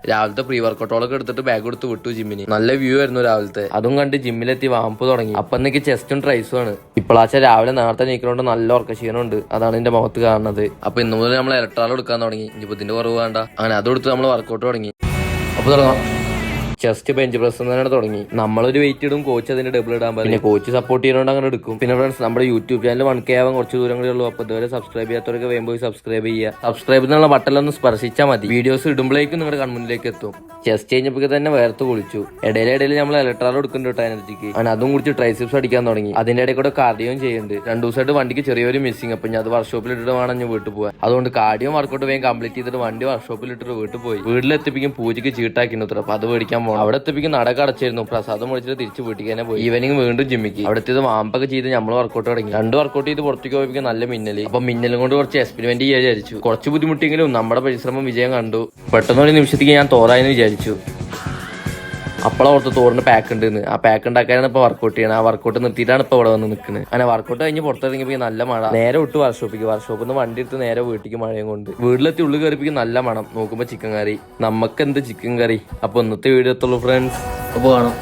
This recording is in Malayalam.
രാവിലത്തെ പ്രീ വർക്കൗട്ടോളൊക്കെ എടുത്തിട്ട് ബാഗ് എടുത്ത് വിട്ടു ജിമ്മിന്. നല്ല വ്യൂ ആയിരുന്നു രാവിലത്തെ. അതും കണ്ട് ജിമ്മിലെത്തി വാമ്പ് തുടങ്ങി. അപ്പൊ എനിക്ക് ചെസ്റ്റും ട്രൈസും ആണ്. ഇപ്പോഴാച്ച രാവിലെ നേരത്തെ നീക്കണോണ്ട് നല്ല ഉറക്കക്ഷീണമുണ്ട്. അതാണ് എന്റെ മുഖത്ത് കാണുന്നത്. അപ്പൊ ഇന്നു മുതൽ നമ്മൾ ഇലക്ട്രാൾ എടുക്കാൻ തുടങ്ങി. ഇനിയിപ്പോ ഇതിന്റെ കുറവ് വേണ്ട. അങ്ങനെ അതെടുത്ത് നമ്മൾ വർക്കൗട്ട് തുടങ്ങി. അപ്പൊ തുടങ്ങാം. ചെസ്റ്റ് ബെഞ്ച് പ്രസ് തന്നെ തുടങ്ങി. നമ്മളൊരു വെയിറ്റ് ഇടും, കോച്ച് അതിന്റെ ഡബിൾ ഇടാൻ പറയും. പിന്നെ കോച്ച് സപ്പോർട്ട് ചെയ്യുന്നതുകൊണ്ട് അങ്ങനെ എടുക്കും. പിന്നെ ഫ്രണ്ട്സ്, നമ്മുടെ യൂട്യൂബ് ചാനൽ 1K ആവാൻ കുറച്ച് ദൂരങ്ങളേ ഉള്ളൂ. അപ്പൊ ഇതുവരെ സബ്സ്ക്രൈബ് ചെയ്യാത്തവരൊക്കെ വേഗം പോയി സബ്സ്ക്രൈബ് ചെയ്യുക. സബ്സ്ക്രൈബ് എന്നുള്ള ബട്ടണിലൊന്ന് സ്പർശിച്ചാൽ മതി. വീഡിയോസ് ഇടുമ്പോഴേക്കും നിങ്ങളുടെ കൺമുന്നിലേക്ക് എത്തും. ചെസ്റ്റ് കഴിഞ്ഞപ്പോൾ തന്നെ വേർത്ത് കുളിച്ചു. ഇടയിലിടയിൽ നമ്മൾ ഇലക്ട്രാൾ എടുക്കുന്നുണ്ട് കേട്ടോ എനർജിക്ക്. അങ്ങനെ അതും കുടിച്ച് ട്രൈസിപ്സ് അടിക്കാൻ തുടങ്ങി. അതിന്റെ ഇടയിൽ കൂടെ കാർഡിയോയും ചെയ്യുന്നുണ്ട്. 2 ദിവസമായിട്ട് വണ്ടിക്ക് ചെറിയൊരു മിസ്സിങ്. അപ്പൊ ഞാൻ അത് വർക്ക്ഷോപ്പിൽ ഇട്ടിട്ട് വേണം ഞാൻ വീട്ടിൽ പോകാൻ. അതുകൊണ്ട് കാർഡിയോ വർക്കൗട്ട് വേഗം കംപ്ലീറ്റ് ചെയ്തിട്ട് വണ്ടി വർക്ക്ഷോപ്പിൽ ഇട്ടിട്ട് വീട്ടിൽ പോയി. വീട്ടിലെത്തിപ്പിക്കും പൂജയ്ക്ക് ചീട്ടാക്കിണ്ട്. അപ്പൊ അത് മേടിക്കാൻ പോകണം. അവിടെ എത്തിപ്പിക്കും നടക്ക് അടച്ചിരുന്നു. പ്രസാദം മേടിച്ചിട്ട് തിരിച്ച് വീട്ടിൽ തന്നെ പോയി. ഈവനിങ് വീണ്ടും ജിമ്മിക്ക്. അവിടുത്തെ വാമ്പൊക്കെ ചെയ്ത് നമ്മൾ വർക്കൗട്ട് തുടങ്ങി. 2 വർക്കൗട്ട് ചെയ്ത് പുറത്തേക്ക് പോയപ്പോൾ നല്ല മിന്നല്. അപ്പൊ മിന്നലും കൊണ്ട് കുറച്ച് എക്സ്പെരിമെന്റ് ചെയ്യാൻ വിചാരിച്ചു. കുറച്ച് ബുദ്ധിമുട്ടെങ്കിലും നമ്മുടെ പരിശ്രമം വിജയം കണ്ടു. പെട്ടെന്ന് ഒരു നിമിഷത്തേക്ക് ഞാൻ തോറായെന്ന് വിചാരിച്ചു. അപ്പോഴാ ഓർത്ത് തോറിന് പാക്ക് ഉണ്ടെന്ന്. ആ പാക്ക് ഉണ്ടാക്കാനാണ് ഇപ്പൊ വർക്കൗട്ട് ചെയ്യണം. ആ വർക്കൗട്ട് നിർത്തിയിട്ടാണ് ഇപ്പൊ ഇവിടെ വന്ന് നിൽക്കുന്നത്. അങ്ങനെ വർക്കൗട്ട് കഴിഞ്ഞ് പുറത്തിറങ്ങിയപ്പോൾ നല്ല മഴ. നേരെ വിട്ട് വർക്ക്ഷോപ്പിൽ നിന്ന് വണ്ടി എടുത്ത് നേരെ വീട്ടിലേക്ക് മഴയും കൊണ്ട് വീട്ടിലെത്തി ഉള്ളിൽ കയറിപ്പിക്കും നല്ല മണം. നോക്കുമ്പോ ചിക്കൻ കറി. നമുക്ക് എന്ത് ചിക്കൻ കറി. അപ്പൊ ഇന്നത്തെ വീഡിയോ എത്തുള്ളൂ ഫ്രണ്ട്സ്. അപ്പൊ കാണാം.